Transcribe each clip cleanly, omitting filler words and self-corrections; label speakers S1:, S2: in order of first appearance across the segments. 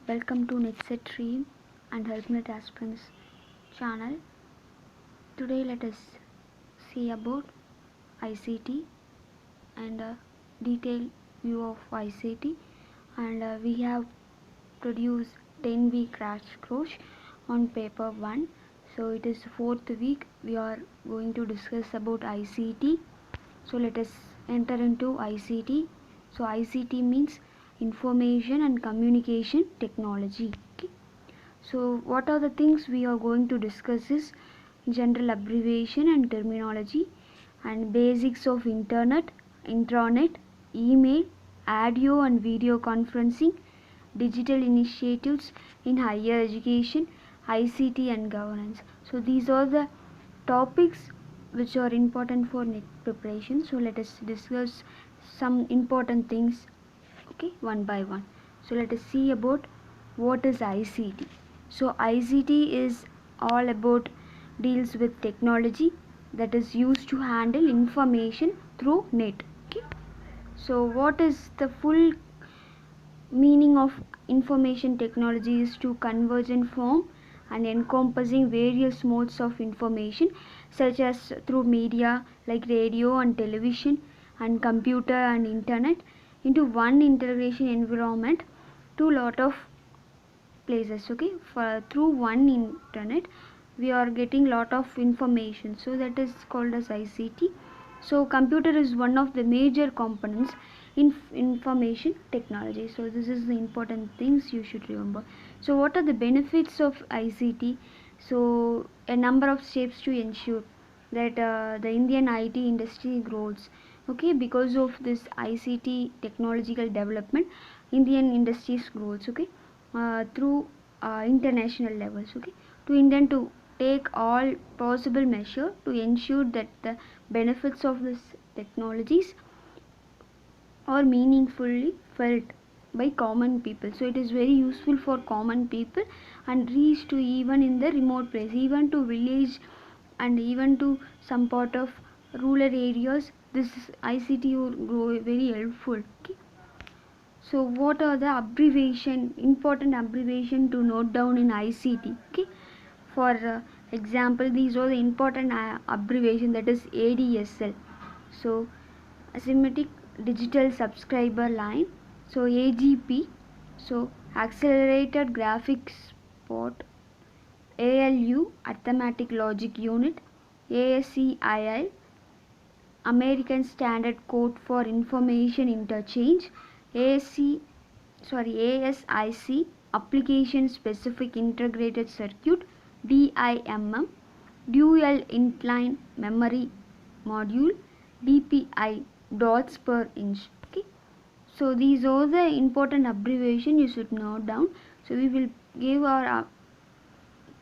S1: Welcome to NetSet Dream and HelpNet Aspirants channel. Today let us see about ICT and a detailed view of ICT, and we have produced 10-week crash course on paper 1. So it is 4th week we are going to discuss about ICT. So let us enter into ICT. So ICT means information and communication technology. Okay. So what are the things we are going to discuss is general abbreviation and terminology and basics of internet, intranet, email, audio and video conferencing, digital initiatives in higher education, ICT and governance. So these are the topics which are important for NET preparation. So let us discuss some important things, okay, one by one. So let us see about what is ICT. So ICT is all about deals with technology that is used to handle information through net. Okay. So what is the full meaning of information technology is to convergent form and encompassing various modes of information such as through media like radio and television and computer and internet into one integration environment to lot of places. Okay, through one internet we are getting lot of information, so that is called as ICT. So computer is one of the major components in information technology. So this is the important things you should remember. So what are the benefits of ICT? So a number of steps to ensure that the Indian IT industry grows. Okay, because of this ICT technological development, Indian industries grows. Okay, through international levels. Okay, to intend to take all possible measure to ensure that the benefits of this technologies are meaningfully felt by common people. So it is very useful for common people and reach to even in the remote place, even to village and even to some part of rural areas. This ICT will grow very helpful. Okay. So what are the abbreviation, important abbreviation to note down in ICT? Okay. For example, these are the important abbreviation, that is ADSL. So asymmetric digital subscriber line. So AGP. So accelerated graphics port. ALU arithmetic logic unit. ASCII American Standard Code for Information Interchange. ASIC Application Specific Integrated Circuit. DIMM Dual Incline Memory Module. DPI dots per inch. Okay. So these are the important abbreviation you should note down. So we will give our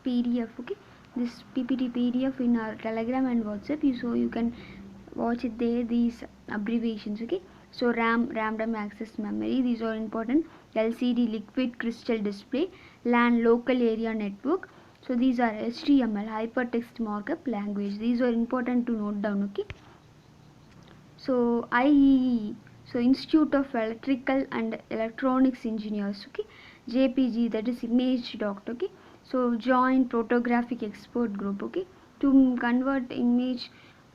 S1: PDF. Okay, this PPT PDF in our Telegram and WhatsApp. So you can watch it there. These abbreviations. Okay. So RAM, random access memory. These are important. LCD, liquid crystal display. LAN, local area network. So these are HTML, hypertext markup language. These are important to note down. Okay. So IEE, so Institute of Electrical and Electronics Engineers. Okay. JPG, that is image docked. Okay. So Joint Photographic Export Group. Okay. To convert image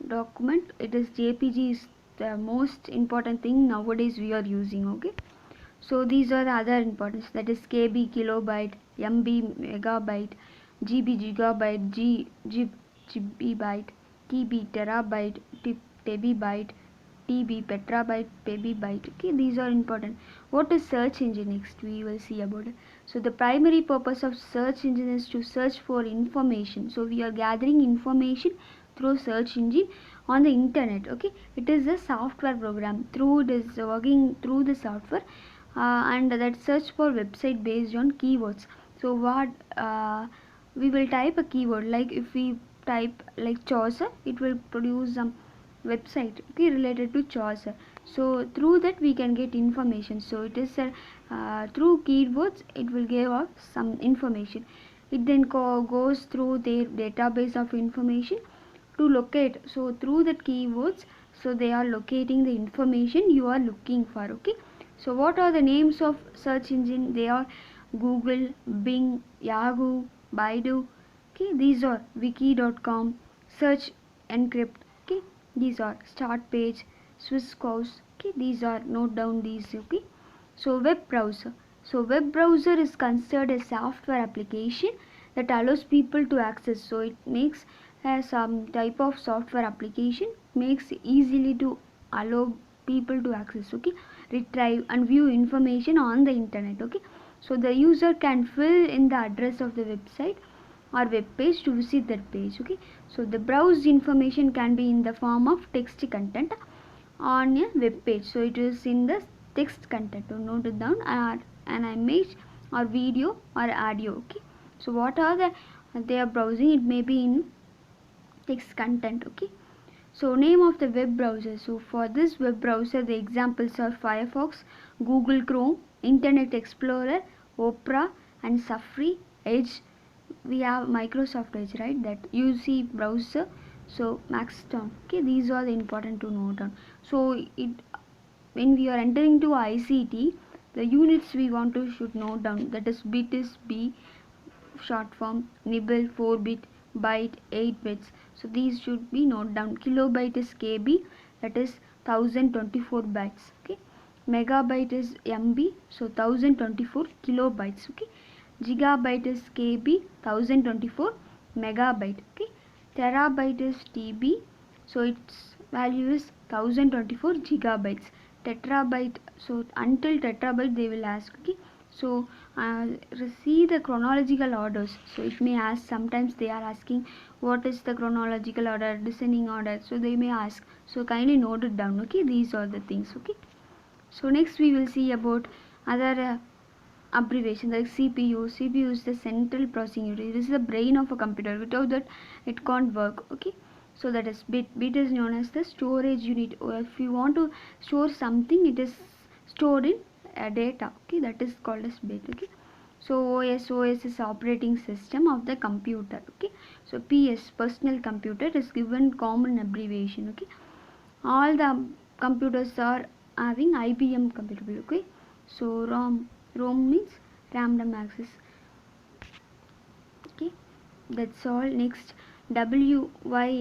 S1: document, it is JPG is the most important thing nowadays we are using. Okay. So these are the other importance, that is KB kilobyte, MB megabyte, GB gigabyte, GB byte, TB terabyte, tebibyte, TB petabyte, pebibyte. Okay, these are important. What is search engine? Next we will see about it. So the primary purpose of search engine is to search for information. So we are gathering information through search engine on the internet. Okay, it is a software program, through it is working through the software, and that search for website based on keywords. So what we will type a keyword, like if we type like Chaucer, it will produce some website, okay, related to Chaucer. So through that we can get information. So it is through keywords it will give us some information. It then goes through their database of information to locate. So through that keywords, so they are locating the information you are looking for. Okay. So what are the names of search engine? They are Google, Bing, Yahoo, Baidu. Okay, these are wiki.com, search encrypt. Okay, these are start page, Swissquote. Okay, these are note down these. Okay, so web browser. So web browser is considered a software application that allows people to access. So it makes some type of software application makes easily to allow people to access. Okay, retrieve and view information on the internet. Okay, so the user can fill in the address of the website or web page to visit that page. Okay, so the browsed information can be in the form of text content on a web page. So it is in the text content, to note it down, or an image or video or audio. Okay, so what are they are browsing, it may be in text content. Okay, so name of the web browser. So for this web browser the examples are Firefox, Google Chrome, Internet Explorer, Opera and Safari, Edge. We have Microsoft Edge, right, that UC browser, so Maxstorm. Okay, these are the important to note down. So it, when we are entering to ICT, the units we want to should note down, that is bit is B short form, nibble 4-bit, byte 8 bits. So these should be noted down. Kilobyte is KB, that is 1024 bytes. Okay, megabyte is MB, so 1024 kilobytes. Okay, gigabyte is KB, 1024 megabyte. Okay, terabyte is TB, so its value is 1024 gigabytes. Tetrabyte, so until tetrabyte they will ask. Okay, so see the chronological orders. So it may ask, sometimes they are asking what is the chronological order, descending order, so they may ask, so kindly note it down. Okay, these are the things. Okay, so next we will see about other abbreviation like CPU. CPU is the central processing unit. It is the brain of a computer. Without that it can't work. Okay, so that is bit. Bit is known as the storage unit, or if you want to store something, it is stored in data. Okay, that is called as bit. Okay, so OS is operating system of the computer. Okay, so PS personal computer is given common abbreviation. Okay, all the computers are having IBM computer. Okay, so ROM means random access. Okay, that's all. Next, WYSIWYZ.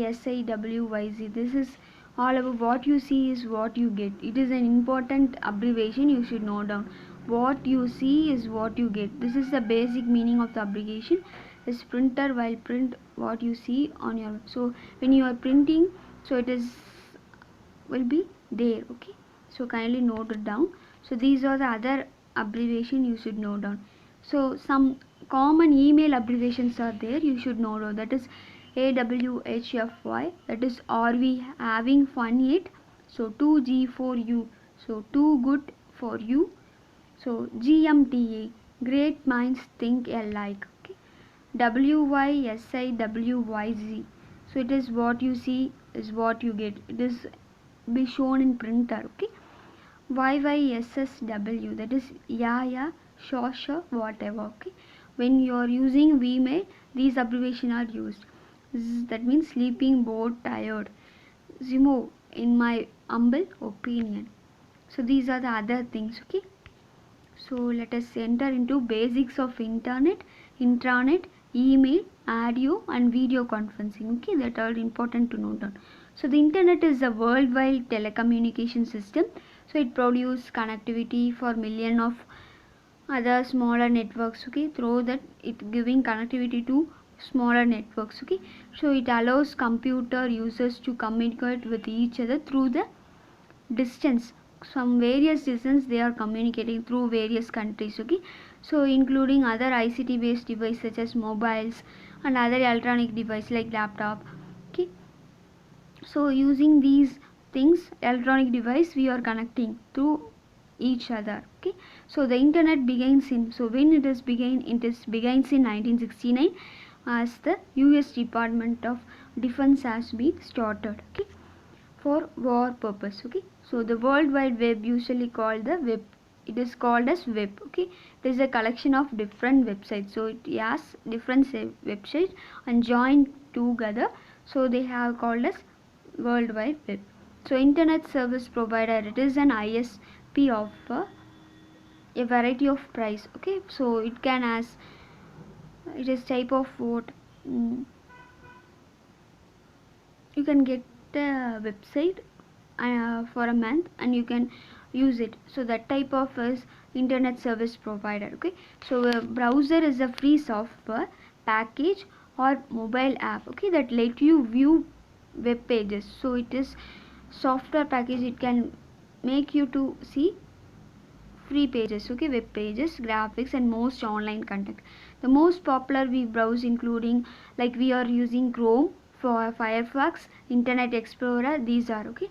S1: This is all about what you see is what you get. It is an important abbreviation, you should note down. What you see is what you get. This is the basic meaning of the abbreviation. Is printer while print what you see on your, so when you are printing, so it is will be there. Okay, so kindly note it down. So these are the other abbreviation you should note down. So some common email abbreviations are there, you should know down. That is AWHFY, that is are we having fun yet, so 2G for you, so too good for you. So GMTA, great minds think alike. Okay, WYSIWYZ, so it is what you see is what you get. It is be shown in printer. Okay, YYSSW, that is yeah, sure, whatever. Okay, when you are using Vmail, these abbreviation are used. That means sleeping, bored, tired. Zimo, in my humble opinion. So these are the other things. Okay, so let us enter into basics of internet, intranet, email, audio and video conferencing. Okay, that are important to note down. So the internet is a worldwide telecommunication system. So it produces connectivity for millions of other smaller networks. Okay, through that it giving connectivity to smaller networks. Okay, so it allows computer users to communicate with each other through the distance, some various distance they are communicating through various countries. Okay, so including other ICT based devices such as mobiles and other electronic devices like laptop. Okay, so using these things, electronic device, we are connecting to each other. Okay, so the internet begins in, so when it is begins in 1969 as the US Department of Defense has been started. Okay, for war purpose. Okay, so the world wide web, usually called the web, it is called as web. Okay, there is a collection of different websites, so it has different websites and joined together, so they have called as world wide web. So internet service provider, it is an ISP of a variety of price. Okay, so it can as it is type of what you can get a website for a month and you can use it. So that type of is internet service provider. Okay, so a browser is a free software package or mobile app, okay, that let you view web pages. So it is software package, it can make you to see free pages, okay, web pages, graphics and most online content. The most popular we browse including like we are using Chrome, for Firefox, Internet Explorer, these are okay.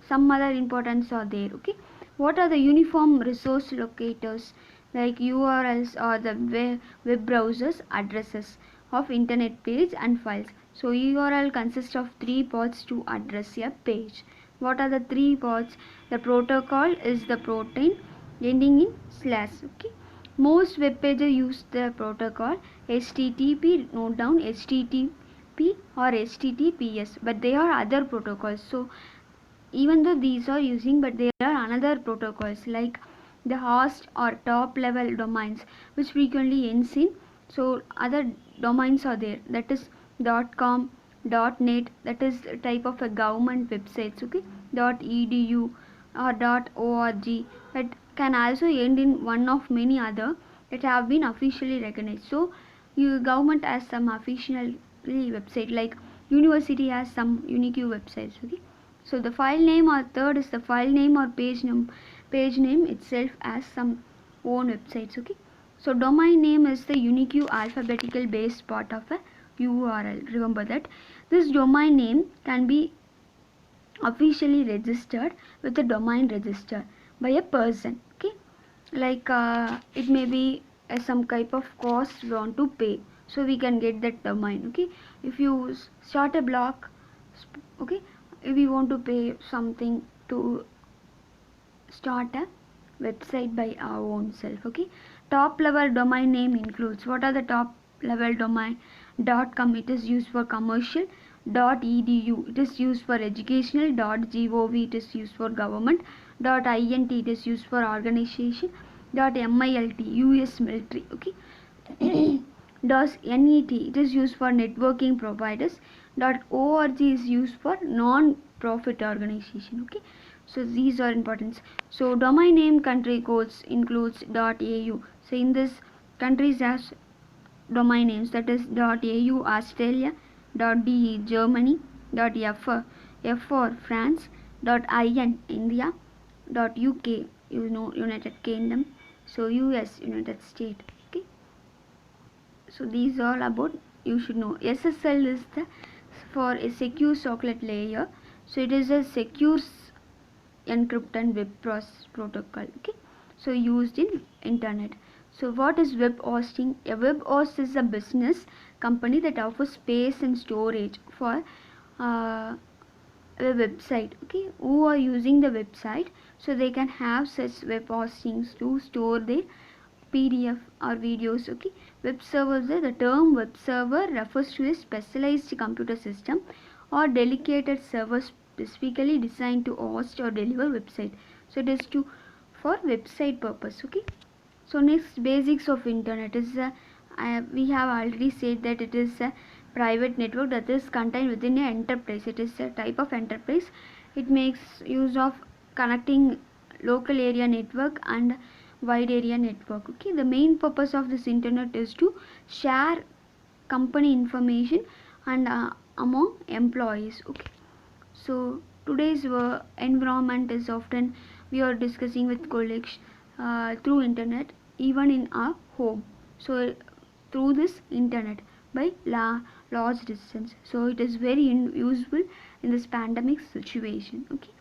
S1: Some other importance are there. Okay, what are the uniform resource locators? Like URLs are the web browsers addresses of internet page and files. So URL consists of three parts to address a page. What are the three parts? The protocol is the protein ending in slash. Okay, most web pages use the protocol HTTP, note down HTTP or HTTPS, but they are other protocols. So even though these are using, but there are another protocols like the host or top level domains which frequently ends in. So other domains are there, that is .com, .net, that is type of a government websites. Okay, .edu or .org, that can also end in one of many other that have been officially recognized. So your government has some official website, like university has some unique websites. Okay, so the file name or third is the file name or page name itself as some own websites. Okay, so domain name is the unique alphabetical based part of a URL. Remember that this domain name can be officially registered with the domain register by a person. Okay, like it may be some type of cost we want to pay, so we can get that domain. Okay, if you start a blog, okay, if we want to pay something to start a website by our own self. Okay, top level domain name includes, what are the top level domain? .com, it is used for commercial. .edu, it is used for educational. .gov, it is used for government. .int, it is used for organization. .milt, US military. Okay. .net, it is used for networking providers. .org is used for non-profit organization. Okay, so these are important. So domain name country codes includes .au. So in this countries as domain names, that is .au Australia, .de Germany, .f for France, .in India, .uk United Kingdom, so US United States. Okay, so these are about you should know. SSL is the for a secure socket layer. So it is a secure encrypted web protocol. Okay, so used in internet. So what is web hosting? A web host is a business company that offers space and storage for a website. Okay, who are using the website, so they can have such web hostings to store their PDF or videos. Okay, web servers, the term web server refers to a specialized computer system or dedicated server specifically designed to host or deliver website. So it is to for website purpose. Okay, so next, basics of internet is we have already said that it is a private network that is contained within an enterprise. It is a type of enterprise. It makes use of connecting local area network and wide area network. Okay, the main purpose of this internet is to share company information and among employees. Okay, so today's environment is often we are discussing with colleagues through internet, even in our home. So through this internet by large distance. So it is very useful in this pandemic situation. Okay,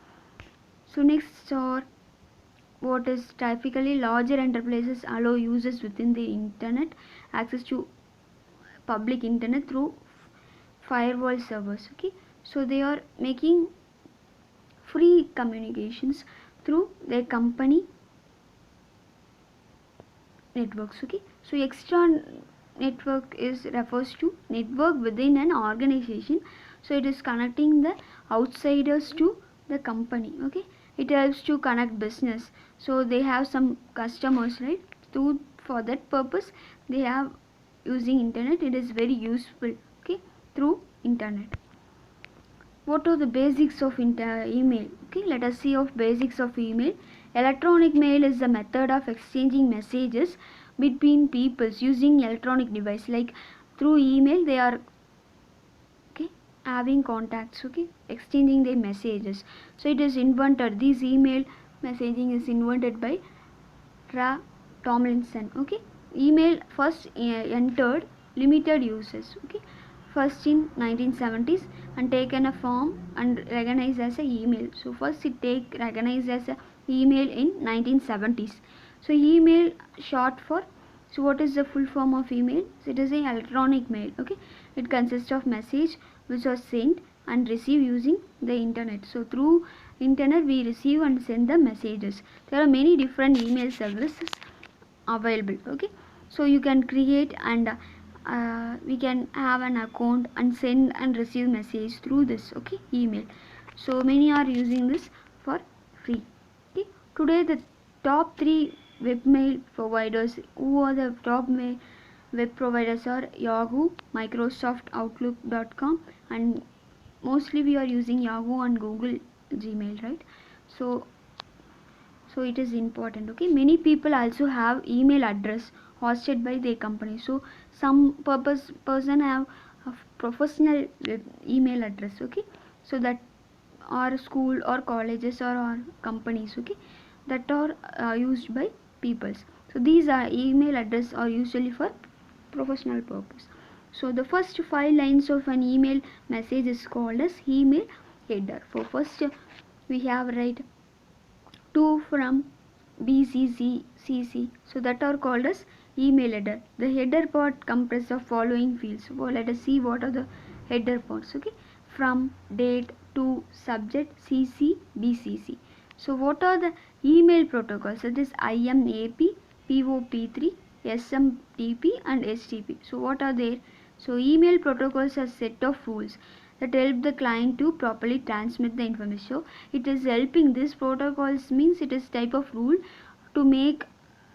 S1: so next are what is typically larger enterprises allow users within the internet access to public internet through firewall servers. Okay, so they are making free communications through their company networks. Okay, so extra network is refers to network within an organization, so it is connecting the outsiders to the company. Okay, it helps to connect business. So they have some customers, right? So for that purpose they have using internet. It is very useful, okay, through internet. What are the basics of email? Okay, let us see of basics of email. Electronic mail is a method of exchanging messages between peoples using electronic device. Like through email they are, okay, having contacts, okay, exchanging their messages. So it is invented, this email messaging is invented by Ra Tomlinson. Okay, email first entered limited uses, okay, first in 1970s and taken a form and recognized as a email. So first it take recognized as a email in 1970s. So email short for, so what is the full form of email? So it is an electronic mail, okay. It consists of message which was sent and received using the internet. So through internet we receive and send the messages. There are many different email services available, okay. So you can create and we can have an account and send and receive message through this, okay, email. So many are using this for free, okay. Today the top 3 webmail providers, who are the top web providers are Yahoo, Microsoft Outlook.com, and mostly we are using Yahoo and Google Gmail, right? So it is important, okay. Many people also have email address hosted by their company. So some person have a professional email address, okay. So that or school or colleges or companies, okay, that are used by peoples. So these are email address are usually for professional purpose. So the first 5 lines of an email message is called as email header. For first we have write to, from, BCC, so that are called as email header. The header part comprises of following fields. So let us see what are the header parts, okay. From, date, to, subject, CC, BCC. So what are the email protocols? That is IMAP, POP3, SMTP and STP. So what are there? So email protocols are set of rules that help the client to properly transmit the information. So it is helping, this protocols means it is type of rule to make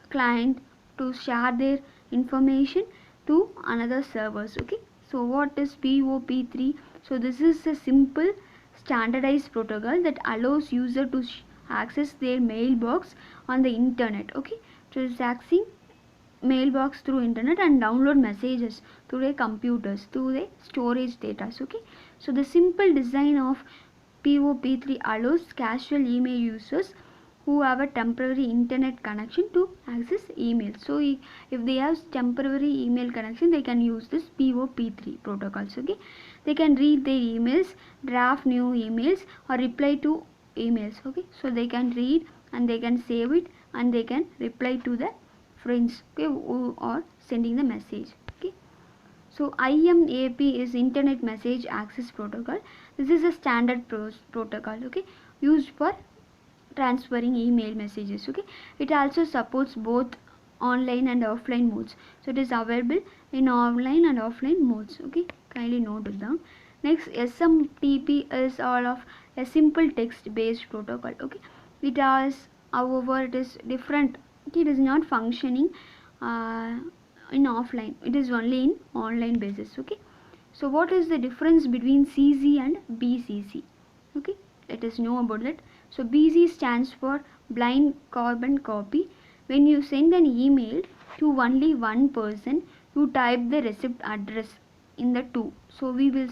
S1: client to share their information to another servers, okay. So what is POP3? So this is a simple standardized protocol that allows user to access their mailbox on the internet, okay. So it's accessing mailbox through internet and download messages through their computers through their storage data, okay. So the simple design of POP3 allows casual email users who have a temporary internet connection to access email. So if they have temporary email connection, they can use this POP3 protocols, okay. They can read their emails, draft new emails or reply to emails, okay. So they can read and they can save it and they can reply to the friends, okay, who are sending the message, okay. So IMAP is Internet Message Access Protocol. This is a standard protocol, okay, used for transferring email messages, okay. It also supports both online and offline modes. So it is available in online and offline modes, okay. Kindly note it down. Next, SMTP is all of a simple text based protocol, okay. It has, however, it is different, okay. It is not functioning in offline, it is only in online basis, okay. So what is the difference between CC and BCC, okay, let us know about that. So BC stands for blind carbon copy. When you send an email to only one person, you type the receipt address in the to. So we will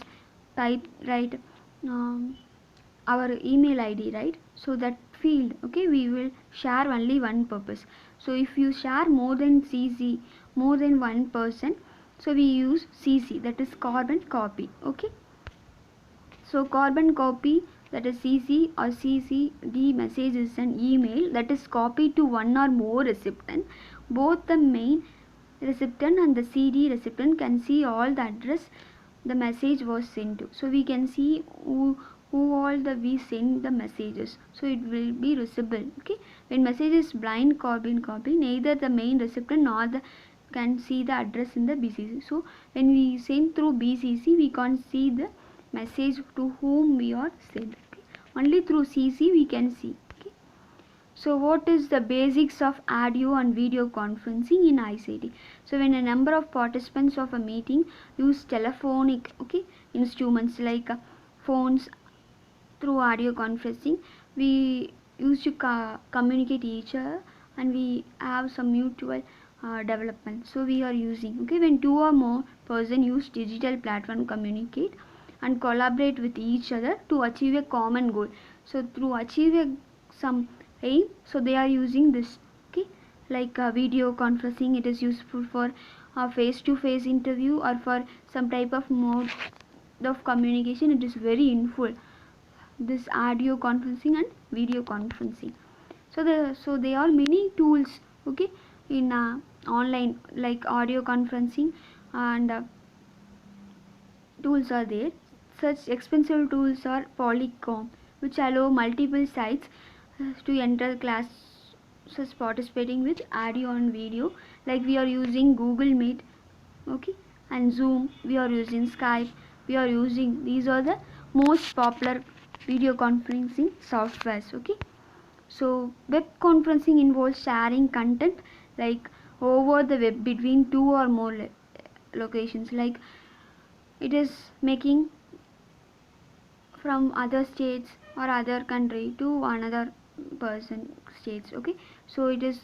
S1: type, write our email ID, right. So that field, okay, we will share only one purpose. So if you share more than CC, more than one person, so we use CC, that is carbon copy, okay. So carbon copy, that is CC or CCD message is an email that is copied to one or more recipient. Both the main recipient and the CD recipient can see all the address the message was sent to. So we can see who all the we send the messages. So it will be visible, okay. When message is blind carbon copy, neither the main recipient nor the can see the address in the BCC. So when we send through BCC, we can't see the message to whom we are sent, okay. Only through CC we can see, okay. So what is the basics of audio and video conferencing in ICT? So when a number of participants of a meeting use telephonic instruments like phones through audio conferencing, we used to communicate each other, and we have some mutual development. So we are using when two or more person use digital platform communicate and collaborate with each other to achieve a common goal. So through achieving some aim, so they are using this like video conferencing. It is useful for a face to face interview or for some type of mode of communication. It is very useful, this audio conferencing and video conferencing. So there are many tools in online, like audio conferencing, and tools are there. Such expensive tools are Polycom, which allow multiple sites to enter classes participating with audio and video. Like we are using Google Meet, and Zoom. We are using Skype. We are using, these are the most popular video conferencing softwares. So web conferencing involves sharing content like over the web between two or more locations. Like it is making from other states or other country to another person states. So it is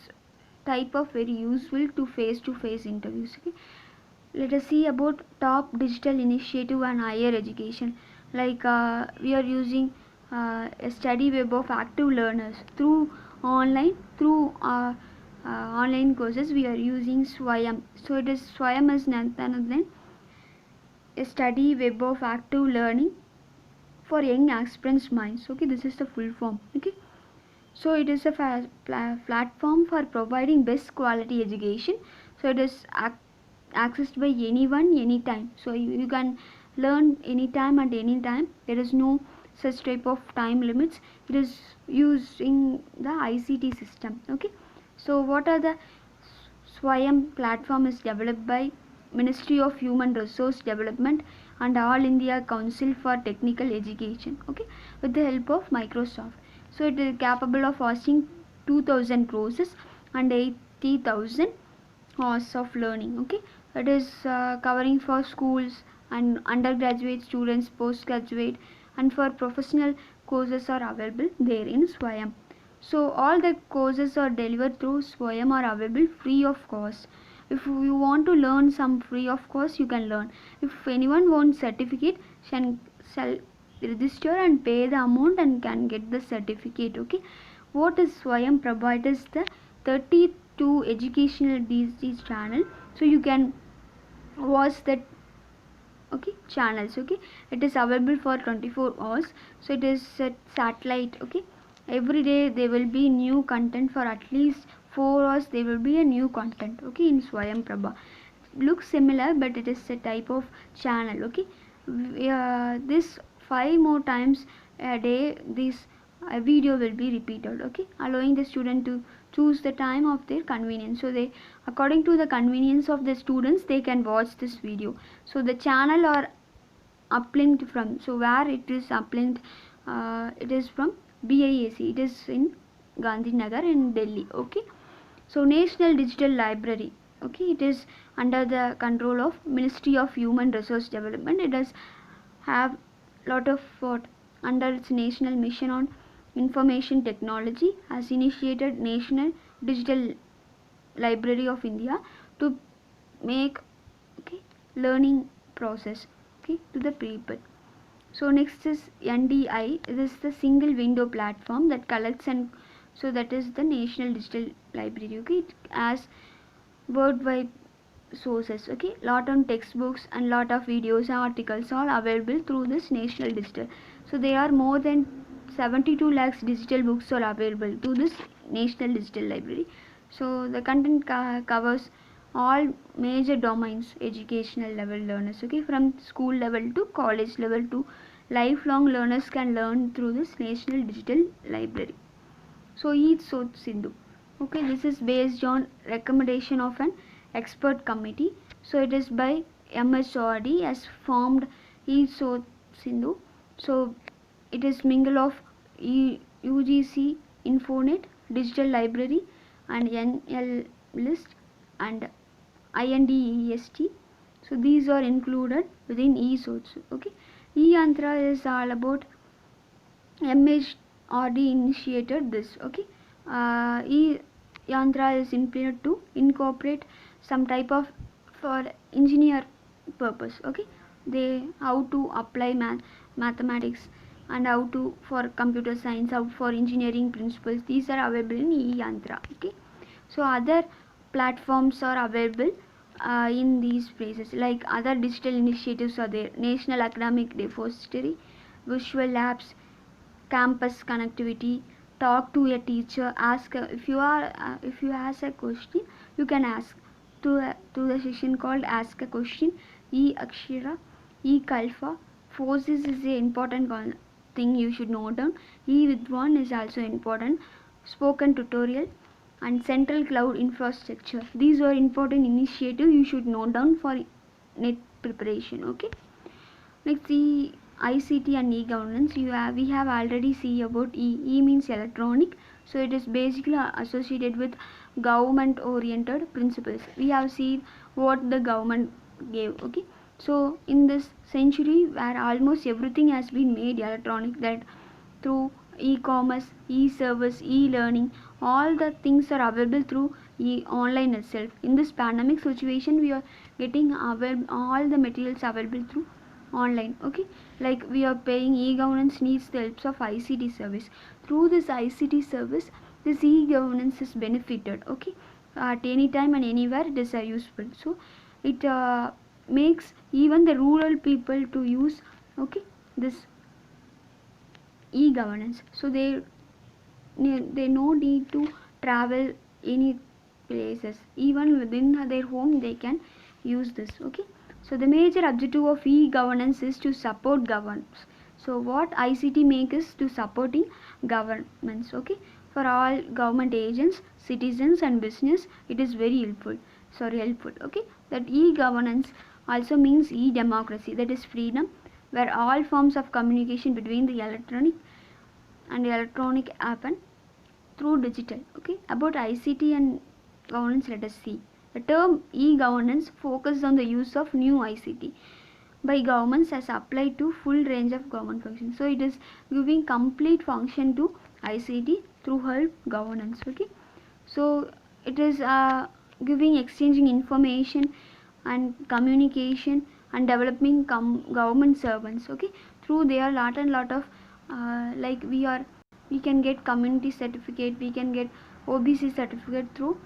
S1: type of very useful to face interviews. Let us see about top digital initiative and higher education. Like we are using a study web of active learners through online courses. We are using Swayam. So it is Swayam is none other than a study web of active learning for young aspirants minds. This is the full form. So it is a platform for providing best quality education. So it is accessed by anyone anytime. So you can learn anytime at any time. There is no such type of time limits. It is using the ICT system. So what are the Swayam platform is developed by Ministry of Human Resource Development and All India Council for Technical Education, with the help of Microsoft. So it is capable of hosting 2000 courses and 80,000 hours of learning. It is covering for schools and undergraduate students, postgraduate, and for professional courses are available there in Swayam. So all the courses are delivered through Swayam are available free of cost. If you want to learn some free of cost, you can learn. If anyone wants certificate, shall register and pay the amount and can get the certificate. What is Swayam provides the 32 educational DCs channel, so you can watch that channels. It is available for 24 hours. So it is a satellite. Every day there will be new content. For at least 4 hours there will be a new content in Swayam Prabha. Looks similar, but it is a type of channel. This 5 more times a day, this video will be repeated, allowing the student to choose the time of their convenience. So they, according to the convenience of the students, they can watch this video. So the channel are uplinked from, so where it is uplinked, it is from BIAC. It is in Gandhinagar in Delhi. So National Digital Library, it is under the control of Ministry of Human Resource Development. It does have lot of under its national mission on information technology, has initiated National Digital Library of India to make learning process to the people. So next is NDI. This is the single window platform that collects, and so that is the National Digital Library. It has worldwide sources. Lot on textbooks and lot of videos and articles all available through this National Digital. So there are more than 72 lakhs digital books are available to this National Digital Library. So the content covers all major domains, educational level learners, from school level to college level to lifelong learners can learn through this National Digital Library. So Eat Sot Sindhu, this is based on recommendation of an expert committee. So it is by MHRD has formed Eat Sot Sindhu. So it is mingle of UGC, Infonet, digital library, and NL list and INDEST. So these are included within e-source. Okay, e-yantra is all about MHRD initiated this. Okay, e-yantra is implemented to incorporate some type of for engineer purpose. Okay, they how to apply mathematics and how to for computer science, how for engineering principles. These are available in e-yantra. Okay, so other platforms are available in these places, like other digital initiatives are there: National Academic Depository, Visual Labs, campus connectivity, talk to a teacher, ask if you ask a question, you can ask to the session called ask a question. E-Akshara, e-Kalfa, forces is a important thing you should note down. E-Vidwan is also important. Spoken tutorial and central cloud infrastructure, these are important initiatives you should note down for net preparation. Okay, like the ICT and e-governance, we have already seen about E means electronic, so it is basically associated with government oriented principles. We have seen what the government gave. Okay, so in this century where almost everything has been made electronic, that through e-commerce, e-service, e-learning, all the things are available through online itself. In this pandemic situation, we are getting all the materials available through online. Okay, like we are paying, e-governance needs the helps of ICT service. Through this ICT service, this e-governance is benefited. Okay, at any time and anywhere it is useful. So it makes even the rural people to use, okay, this e-governance, so they no need to travel any places, even within their home they can use this. Okay, so the major objective of e-governance is to support governance. So what ICT make is to supporting governments. Okay, for all government agents, citizens and business, it is very helpful. Okay, that e-governance also means e-democracy, that is freedom, where all forms of communication between the electronic happen through digital. Okay, about ICT and governance, let us see. The term e-governance focuses on the use of new ICT by governments as applied to full range of government functions. So it is giving complete function to ICT through help governance. Okay, so it is giving exchanging information and communication and developing government servants. Okay, through there lot of like we can get community certificate, we can get OBC certificate through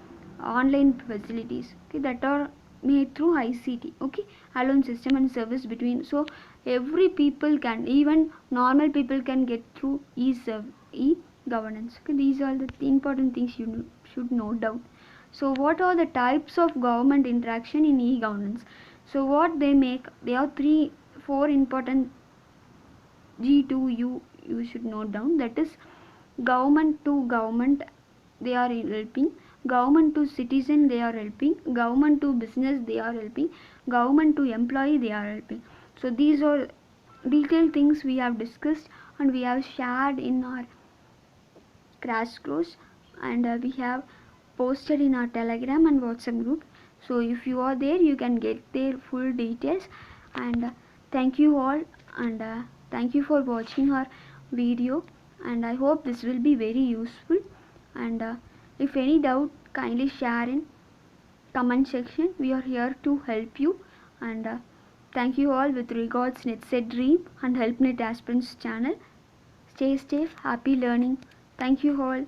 S1: online facilities. Okay, that are made through ICT. Okay, alone system and service between, so every people can, even normal people can get through e-governance. Okay, these are the important things you should note down. So what are the types of government interaction in e-governance? So what they make, they are four important G2U you should note down, that is government to government they are helping, government to citizen they are helping, government to business they are helping, government to employee they are helping. So these are detailed things we have discussed and we have shared in our crash course, and we have posted in our Telegram and WhatsApp group. So if you are there, you can get their full details. And thank you all, and thank you for watching our video, and I hope this will be very useful. And if any doubt, kindly share in comment section. We are here to help you. And thank you all. With regards, NetSet Dream and HelpNet Aspirants channel. Stay safe, happy learning. Thank you all.